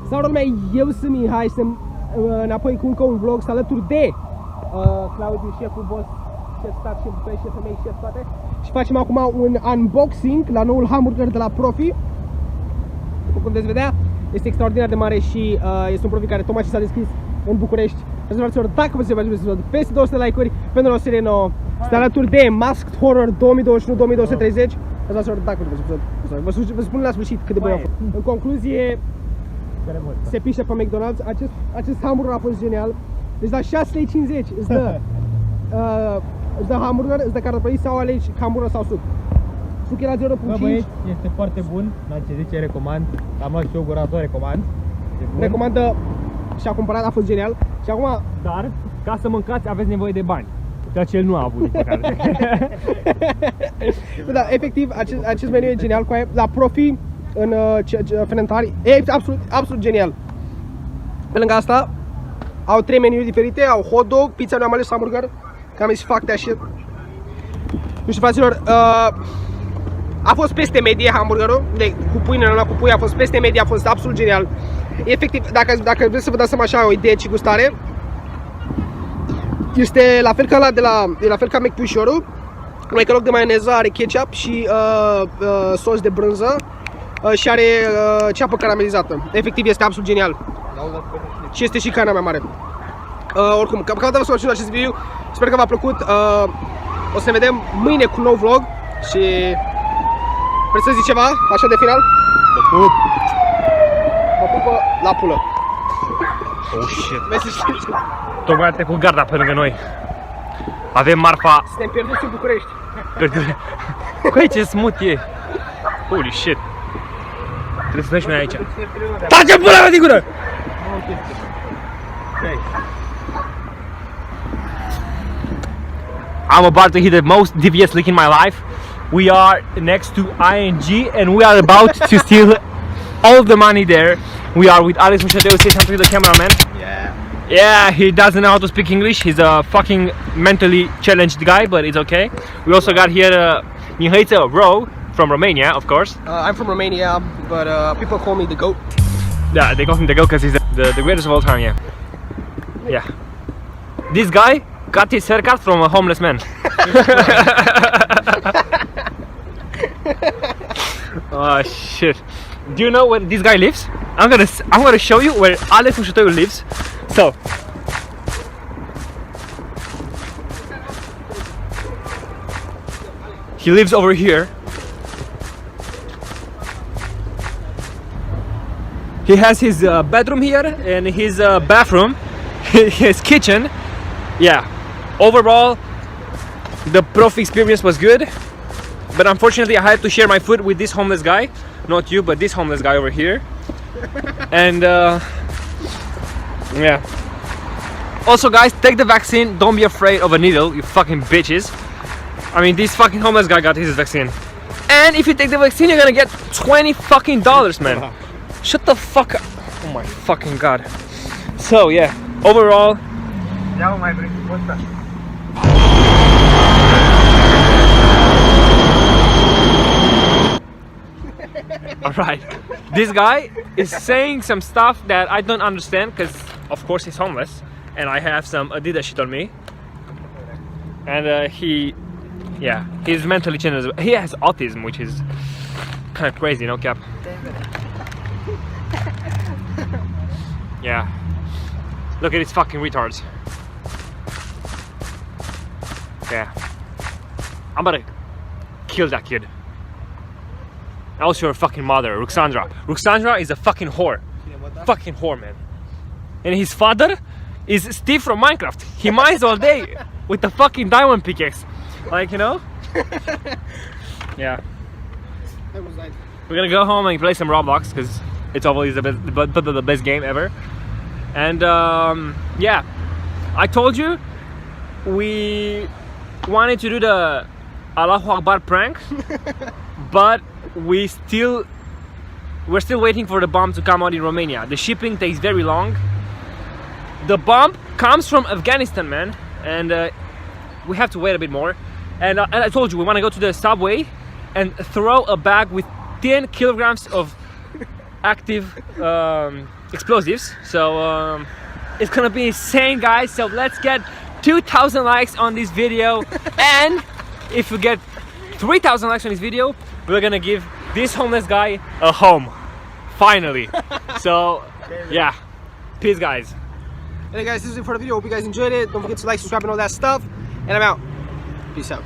Salut lumea, eu sunt Mihai, sunt înapoi cu încă un vlog, sunt alături de Claudiu, șeful boss, șef stat, șef pe, șef femei, șef toate. Și facem acum un unboxing la noul hamburger de la Profi. După cum veți vedea, este extraordinar de mare și este un Profi care tocmai s-a deschis în București. Vreau dacă vă face episod, peste 200 like-uri pentru o serie nouă. Sunt alături de Masked Horror 2021-2230. Dacă vă spun la sfârșit cât de bun a fost. În concluzie, se pișe pe McDonald's. Acest hamburger a fost genial. Deci la 6,50 lei îți dă hamburger, îți dă cartofi sau alegi hamburger sau suc. Suc era 0,5. Băieți, este foarte bun, la ce zice recomand. Am luat și eu gura, recomand. Recomandă și a cumpărat, a fost genial. Și acum, dar ca să mâncați aveți nevoie de bani. Ceea ce el nu a avut, din păcate. Da, efectiv, acest meniu e genial. La Profi, în Fenentari, e absolut genial. Pe lângă asta, au 3 meniuri diferite, au hot dog, pizza, noi am ales hamburger, că am zis fac that shit. Nu știu, fraților, a fost peste medie hamburgerul, cu pâine, cu pui, a fost peste medie, a fost absolut genial. Efectiv, dacă vreți să vă dați seama așa o idee și gustare, este la fel ca la fel ca McPușorul, numai că în loc de maioneză are ketchup și sos de brânză și are ceapă caramelizată. Efectiv este absolut genial. Și este și carnea mai mare. Oricum, cam atât vă spun în acest video. Sper că v-a plăcut. O să ne vedem mâine cu un nou vlog și vreți să zic ceva așa de final? Mă pupă la pulă. Oh shit. Tocmai a trecut garda pe lângă noi. Avem marfa. Suntem pierduți în București. Căi, ce smooth e. Holy shit. Trebuie să mergi noi aici. Taci-o pula mea din gură! I'm about to hit the most devious lick in my life. We are next to ING and we are about to steal all the money there. We are with Alex Mușateu. Say something to the cameraman. Yeah, he doesn't know how to speak English. He's a fucking mentally challenged guy, but it's okay. We also got here Mihaiță Ro from Romania, of course. I'm from Romania, but people call me the GOAT. Yeah, they call him the GOAT because he's the greatest of all time, yeah. Yeah. This guy got his haircut from a homeless man. Oh shit. Do you know where this guy lives? I'm gonna show you where Alex Mușateu lives. So he lives over here. He has his bedroom here and his bathroom, his kitchen. Yeah, overall the Profi experience was good, but unfortunately I had to share my food with this homeless guy. Not you, but this homeless guy over here. And yeah. Also guys, take the vaccine, don't be afraid of a needle, you fucking bitches. I mean, this fucking homeless guy got his vaccine. And if you take the vaccine, you're gonna get $20 fucking man. Shut the fuck up. Oh my fucking god. So yeah, overall. Alright, this guy is saying some stuff that I don't understand because of course he's homeless and I have some Adidas shit on me. And he's mentally challenged. He has autism, which is kind of crazy, no cap. Yeah. Look at these fucking retards. Yeah. I'm about to kill that kid. Also your fucking mother, Ruxandra. Ruxandra is a fucking whore. Fucking whore, man. And his father is Steve from Minecraft. He mines all day with the fucking diamond pickaxe. Like, you know? Yeah. We're gonna go home and play some Roblox because it's always the best game ever. And yeah, I told you we wanted to do the Allahu Akbar prank, but we're still waiting for the bomb to come out in Romania. The shipping takes very long. The bomb comes from Afghanistan, man, and we have to wait a bit more. And I told you we want to go to the subway and throw a bag with 10 kilograms of active explosives. So it's gonna be insane, guys. So let's get 2,000 likes on this video, and if we get 3,000 likes on this video, we're gonna give this homeless guy a home, finally. So yeah, peace, guys. Anyway, guys, this is it for the video. Hope you guys enjoyed it. Don't forget to like, subscribe, and all that stuff. And I'm out. Peace out.